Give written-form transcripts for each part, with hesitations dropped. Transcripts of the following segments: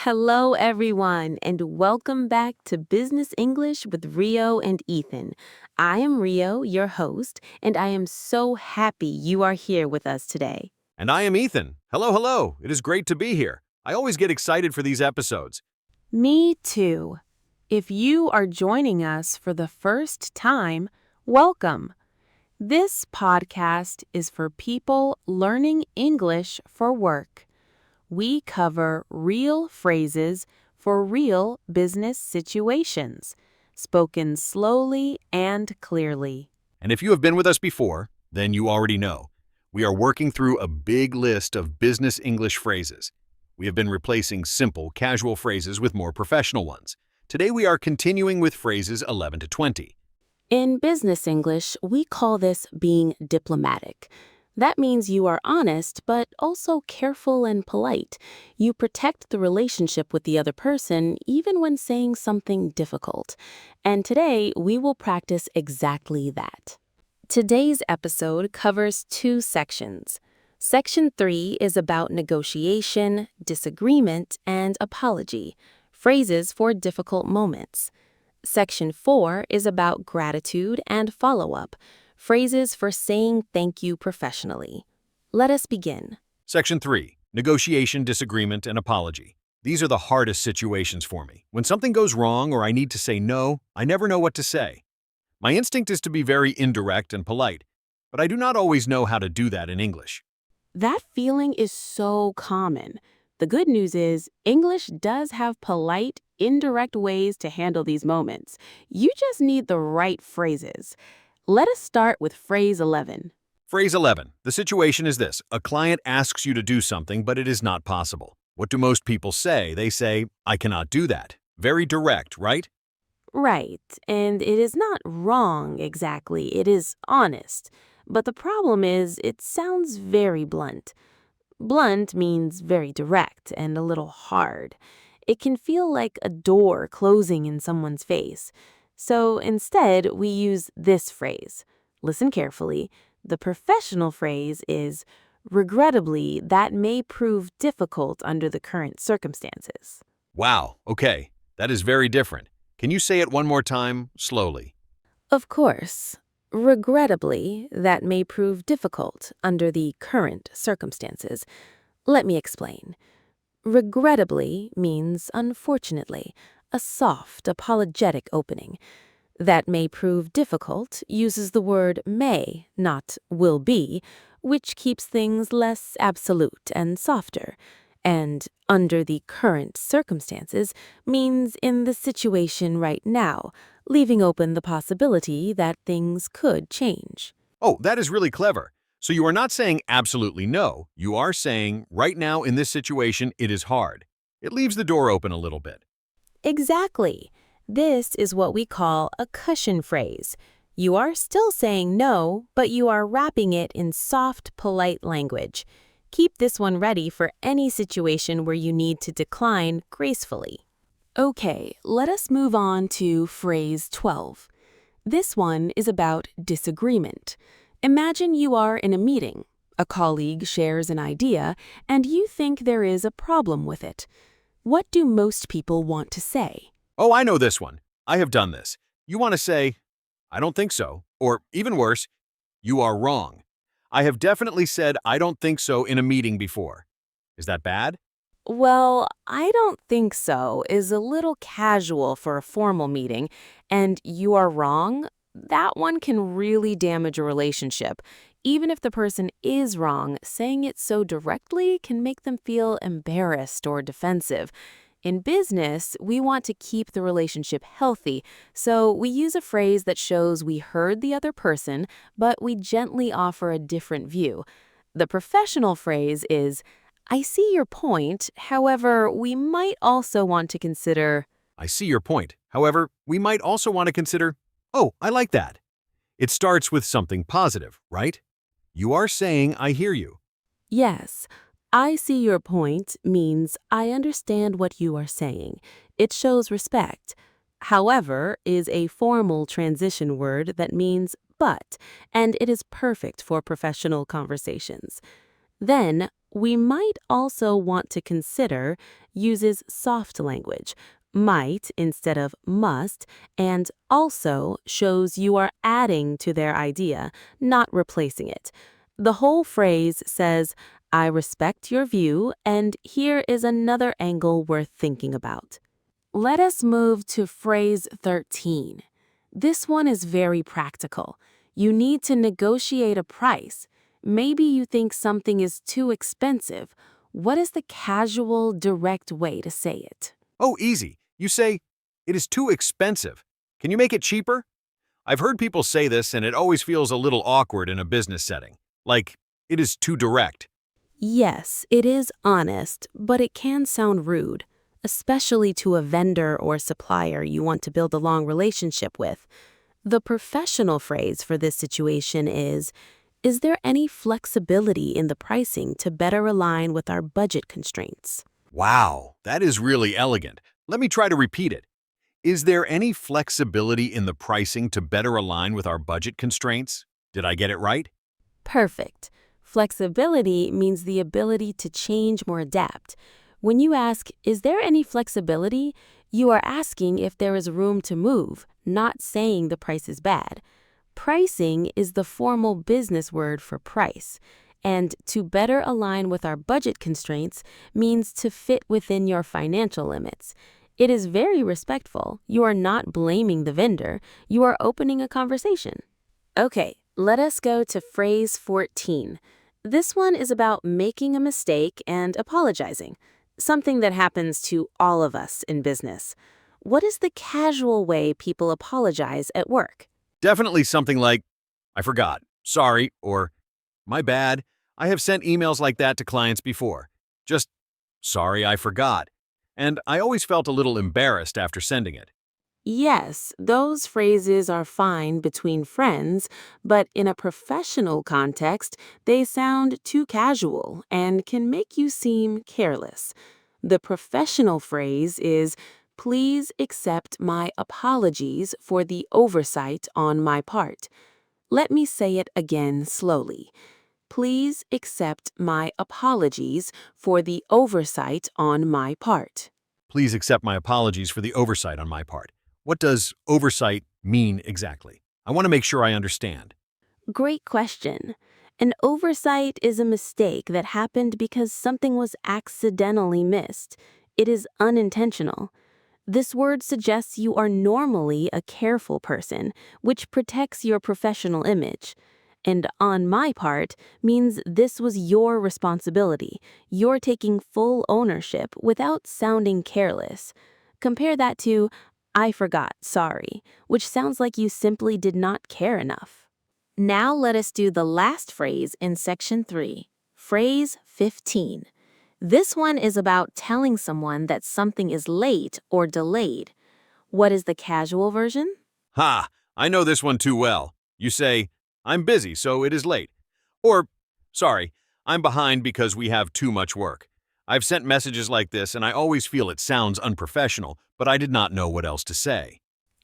Hello, everyone, and welcome back to Business English with Rio and Ethan. I am Rio, your host, and I am so happy you are here with us today. And I am Ethan. Hello, hello. It is great to be here. I always get excited for these episodes. Me too. If you are joining us for the first time, welcome. This podcast is for people learning English for work. We cover real phrases for real business situations, spoken slowly and clearly. And if you have been with us before, then you already know. We are working through a big list of business English phrases. We have been replacing simple, casual phrases with more professional ones. Today we are continuing with phrases 11 to 20. In business English, we call this being diplomatic. That means you are honest, but also careful and polite. You protect the relationship with the other person, even when saying something difficult. And today, we will practice exactly that. Today's episode covers two sections. Section 3 is about negotiation, disagreement, and apology, phrases for difficult moments. Section 4 is about gratitude and follow-up, phrases for saying thank you professionally. Let us begin. Section 3. Negotiation, disagreement, and apology. These are the hardest situations for me. When something goes wrong or I need to say no, I never know what to say. My instinct is to be very indirect and polite, but I do not always know how to do that in English. That feeling is so common. The good news is English does have polite, indirect ways to handle these moments. You just need the right phrases. Let us start with phrase 11. Phrase 11. The situation is this. A client asks you to do something, but it is not possible. What do most people say? They say, I cannot do that. Very direct, right? Right, and it is not wrong exactly, it is honest. But the problem is, it sounds very blunt. Blunt means very direct and a little hard. It can feel like a door closing in someone's face. So instead, we use this phrase. Listen carefully. The professional phrase is, regrettably, that may prove difficult under the current circumstances. Wow, okay. That is very different. Can you say it one more time, slowly? Of course, regrettably, that may prove difficult under the current circumstances. Let me explain. Regrettably means unfortunately, a soft, apologetic opening. That may prove difficult uses the word may, not will be, which keeps things less absolute and softer. And under the current circumstances means in the situation right now, leaving open the possibility that things could change. Oh, that is really clever. So you are not saying absolutely no. You are saying, right now in this situation, it is hard. It leaves the door open a little bit. Exactly. This is what we call a cushion phrase. You are still saying no, but you are wrapping it in soft, polite language. Keep this one ready for any situation where you need to decline gracefully. Okay, let us move on to phrase 12. This one is about disagreement. Imagine you are in a meeting. A colleague shares an idea, and you think there is a problem with it. What do most people want to say? Oh, I know this one. I have done this. You want to say, I don't think so, or even worse, you are wrong. I have definitely said I don't think so in a meeting before. Is that bad? Well, I don't think so is a little casual for a formal meeting, and you are wrong. That one can really damage a relationship. Even if the person is wrong, saying it so directly can make them feel embarrassed or defensive. In business, we want to keep the relationship healthy, so we use a phrase that shows we heard the other person, but we gently offer a different view. The professional phrase is, I see your point, however, we might also want to consider. I see your point. However, we might also want to consider, oh, I like that. It starts with something positive, right? You are saying I hear you. Yes, I see your point means I understand what you are saying. It shows respect. However is a formal transition word that means but, and it is perfect for professional conversations. Then, We might also want to consider uses soft language, might instead of must, and also shows you are adding to their idea, not replacing it. The whole phrase says, I respect your view, and here is another angle worth thinking about. Let us move to phrase 13. This one is very practical. You need to negotiate a price. Maybe you think something is too expensive. What is the casual, direct way to say it? Oh, easy. You say, it is too expensive. Can you make it cheaper? I've heard people say this, and it always feels a little awkward in a business setting. Like, it is too direct. Yes, it is honest, but it can sound rude, especially to a vendor or supplier you want to build a long relationship with. The professional phrase for this situation is there any flexibility in the pricing to better align with our budget constraints? Wow, that is really elegant. Let me try to repeat it. Is there any flexibility in the pricing to better align with our budget constraints? Did I get it right? Perfect. Flexibility means the ability to change or adapt. When you ask, is there any flexibility, you are asking if there is room to move, not saying the price is bad. Pricing is the formal business word for price, and to better align with our budget constraints means to fit within your financial limits. It is very respectful. You are not blaming the vendor. You are opening a conversation. Okay, let us go to phrase 14. This one is about making a mistake and apologizing, something that happens to all of us in business. What is the casual way people apologize at work? Definitely something like, I forgot, sorry, or my bad. I have sent emails like that to clients before. Just, sorry, I forgot. And I always felt a little embarrassed after sending it. Yes, those phrases are fine between friends, but in a professional context, they sound too casual and can make you seem careless. The professional phrase is, please accept my apologies for the oversight on my part. Let me say it again slowly. Please accept my apologies for the oversight on my part. Please accept my apologies for the oversight on my part. What does oversight mean exactly? I want to make sure I understand. Great question. An oversight is a mistake that happened because something was accidentally missed. It is unintentional. This word suggests you are normally a careful person, which protects your professional image. And on my part means this was your responsibility. You're taking full ownership without sounding careless. Compare that to, I forgot, sorry, which sounds like you simply did not care enough. Now let us do the last phrase in section 3, phrase 15. This one is about telling someone that something is late or delayed. What is the casual version? Ha! I know this one too well. You say, I'm busy, so it is late. Or, sorry, I'm behind because we have too much work. I've sent messages like this and I always feel it sounds unprofessional, but I did not know what else to say.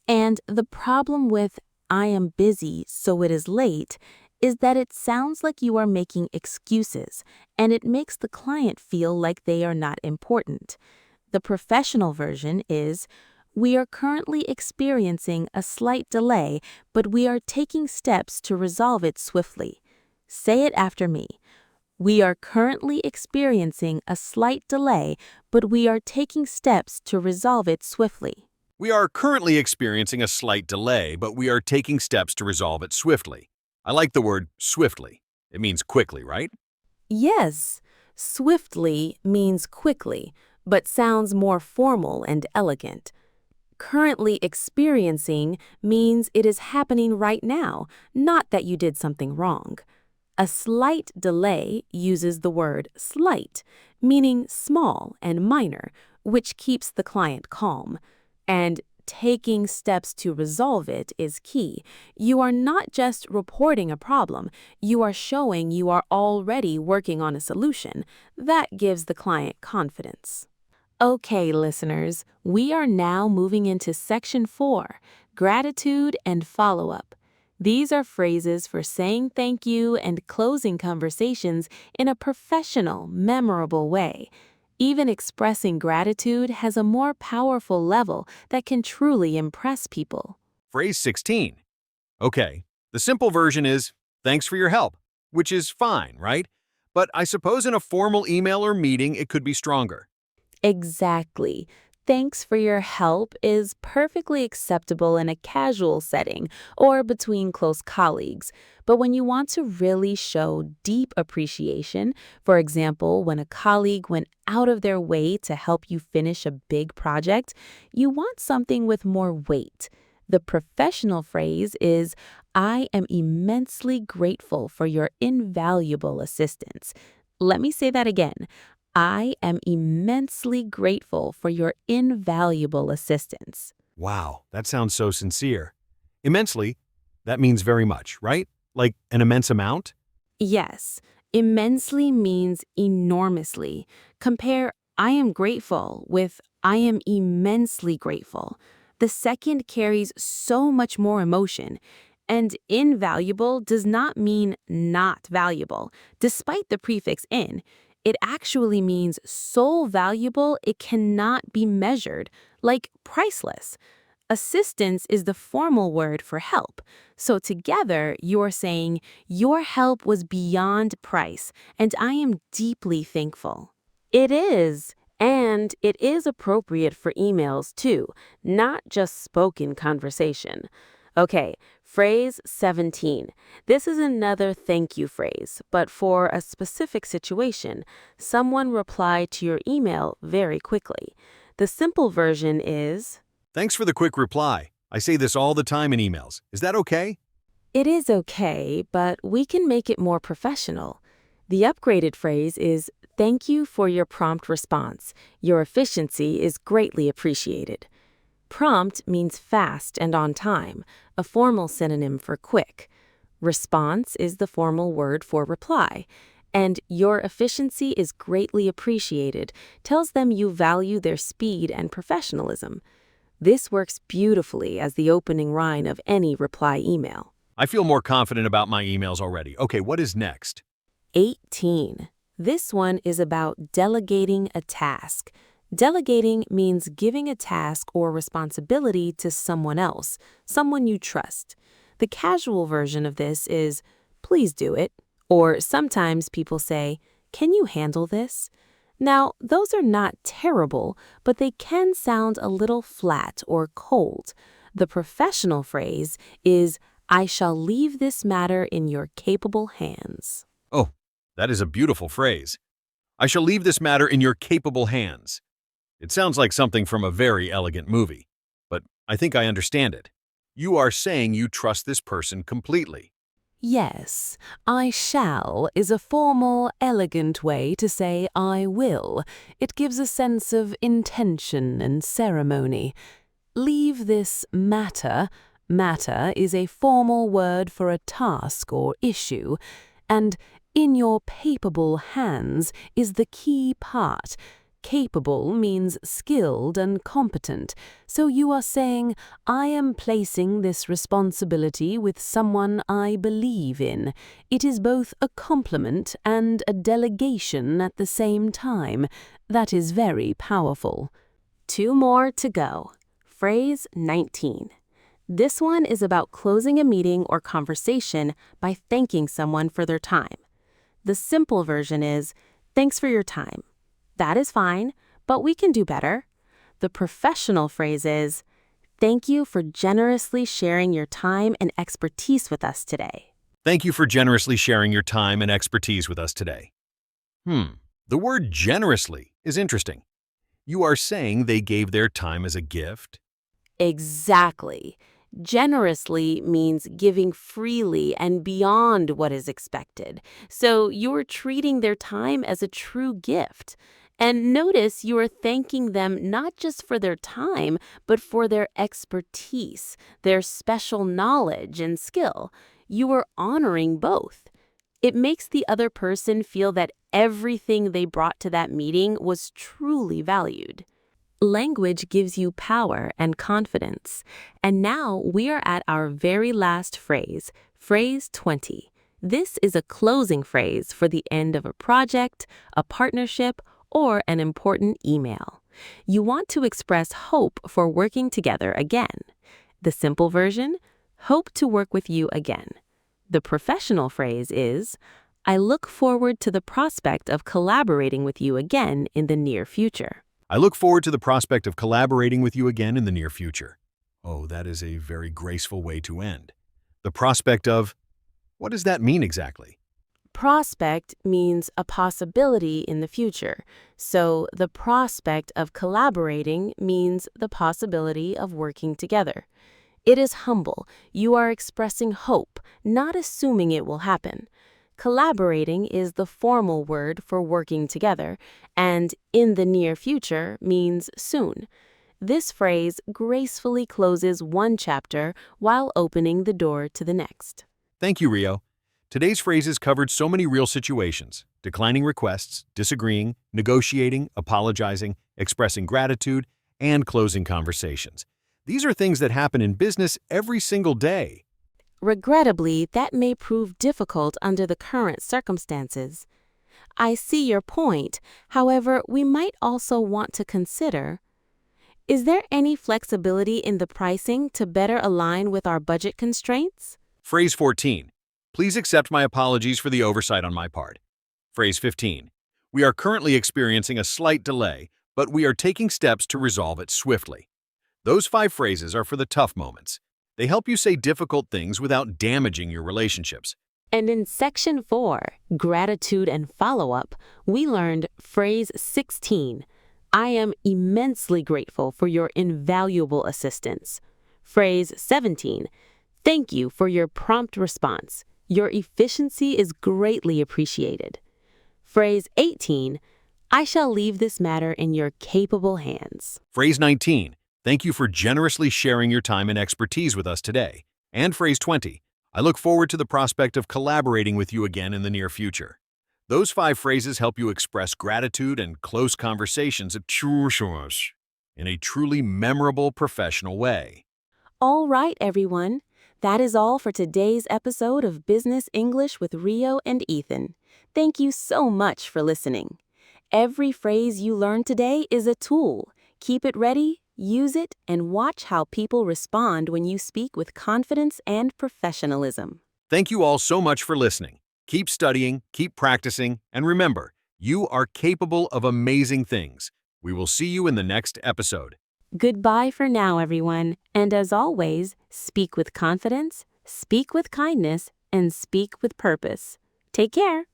And the problem with I am busy, so it is late is that it sounds like you are making excuses, and it makes the client feel like they are not important. The professional version is, we are currently experiencing a slight delay, but we are taking steps to resolve it swiftly. Say it after me. We are currently experiencing a slight delay, but we are taking steps to resolve it swiftly. We are currently experiencing a slight delay, but we are taking steps to resolve it swiftly. I like the word swiftly. It means quickly, right? Yes, swiftly means quickly, but sounds more formal and elegant. Currently experiencing means it is happening right now, not that you did something wrong. A slight delay uses the word slight, meaning small and minor, which keeps the client calm. And taking steps to resolve it is key. You are not just reporting a problem, you are showing you are already working on a solution. That gives the client confidence. Okay, listeners, we are now moving into section 4, gratitude and follow-up. These are phrases for saying thank you and closing conversations in a professional, memorable way. Even expressing gratitude has a more powerful level that can truly impress people. Phrase 16. Okay, the simple version is, thanks for your help, which is fine, right? But I suppose in a formal email or meeting, it could be stronger. Exactly. Thanks for your help is perfectly acceptable in a casual setting or between close colleagues. But when you want to really show deep appreciation, for example, when a colleague went out of their way to help you finish a big project, you want something with more weight. The professional phrase is, I am immensely grateful for your invaluable assistance. Let me say that again. I am immensely grateful for your invaluable assistance. Wow, that sounds so sincere. Immensely, that means very much, right? Like an immense amount? Yes, immensely means enormously. Compare I am grateful with I am immensely grateful. The second carries so much more emotion. And invaluable does not mean not valuable, despite the prefix in. It actually means so valuable it cannot be measured, like priceless. Assistance is the formal word for help. So together, you're saying, your help was beyond price, and I am deeply thankful. It is. And it is appropriate for emails too, not just spoken conversation. Okay, phrase 17. This is another thank you phrase, but for a specific situation. Someone replied to your email very quickly. The simple version is, Thanks for the quick reply. I say this all the time in emails. Is that okay? it is okay, but we can make it more professional. The upgraded phrase is, thank you for your prompt response. Your efficiency is greatly appreciated. Prompt means fast and on time, a formal synonym for quick. Response is the formal word for reply. And your efficiency is greatly appreciated tells them you value their speed and professionalism. This works beautifully as the opening line of any reply email. I feel more confident about my emails already. Okay, what is next? 18. This one is about delegating a task. Delegating means giving a task or responsibility to someone else, someone you trust. The casual version of this is, please do it. Or sometimes people say, can you handle this? Now, those are not terrible, but they can sound a little flat or cold. The professional phrase is, I shall leave this matter in your capable hands. Oh, that is a beautiful phrase. I shall leave this matter in your capable hands. It sounds like something from a very elegant movie, but I think I understand it. You are saying you trust this person completely. Yes, I shall is a formal, elegant way to say I will. It gives a sense of intention and ceremony. Leave this matter. Matter is a formal word for a task or issue, and in your capable hands is the key part. Capable means skilled and competent, so you are saying, I am placing this responsibility with someone I believe in. It is both a compliment and a delegation at the same time. That is very powerful. 2 more to go. Phrase 19. This one is about closing a meeting or conversation by thanking someone for their time. The simple version is, thanks for your time. That is fine, but we can do better. The professional phrase is, thank you for generously sharing your time and expertise with us today. Thank you for generously sharing your time and expertise with us today. The word generously is interesting. You are saying they gave their time as a gift? Exactly. Generously means giving freely and beyond what is expected. So you're treating their time as a true gift. And notice you are thanking them not just for their time, but for their expertise, their special knowledge and skill. You are honoring both. It makes the other person feel that everything they brought to that meeting was truly valued. Language gives you power and confidence. And now we are at our very last phrase, phrase 20. This is a closing phrase for the end of a project, a partnership, or an important email. You want to express hope for working together again. The simple version, hope to work with you again. The professional phrase is, I look forward to the prospect of collaborating with you again in the near future. I look forward to the prospect of collaborating with you again in the near future. Oh, that is a very graceful way to end. The prospect of, what does that mean exactly? Prospect means a possibility in the future, so the prospect of collaborating means the possibility of working together. It is humble. You are expressing hope, not assuming it will happen. Collaborating is the formal word for working together, and in the near future means soon. This phrase gracefully closes one chapter while opening the door to the next. Thank you, Rio. Today's phrases covered so many real situations: declining requests, disagreeing, negotiating, apologizing, expressing gratitude, and closing conversations. These are things that happen in business every single day. Regrettably, that may prove difficult under the current circumstances. I see your point. However, we might also want to consider, is there any flexibility in the pricing to better align with our budget constraints? Phrase 14. Please accept my apologies for the oversight on my part. Phrase 15. We are currently experiencing a slight delay, but we are taking steps to resolve it swiftly. Those 5 phrases are for the tough moments. They help you say difficult things without damaging your relationships. And in Section 4, Gratitude and Follow-up, we learned phrase 16, I am immensely grateful for your invaluable assistance. Phrase 17, thank you for your prompt response. Your efficiency is greatly appreciated. Phrase 18, I shall leave this matter in your capable hands. Phrase 19. Thank you for generously sharing your time and expertise with us today. And phrase 20. I look forward to the prospect of collaborating with you again in the near future. Those 5 phrases help you express gratitude and close conversations in a truly memorable professional way. All right, everyone. That is all for today's episode of Business English with Rio and Ethan. Thank you so much for listening. Every phrase you learned today is a tool. Keep it ready, use it, and watch how people respond when you speak with confidence and professionalism. Thank you all so much for listening. Keep studying, keep practicing, and remember, you are capable of amazing things. We will see you in the next episode. Goodbye for now, everyone. And as always, speak with confidence, speak with kindness, and speak with purpose. Take care.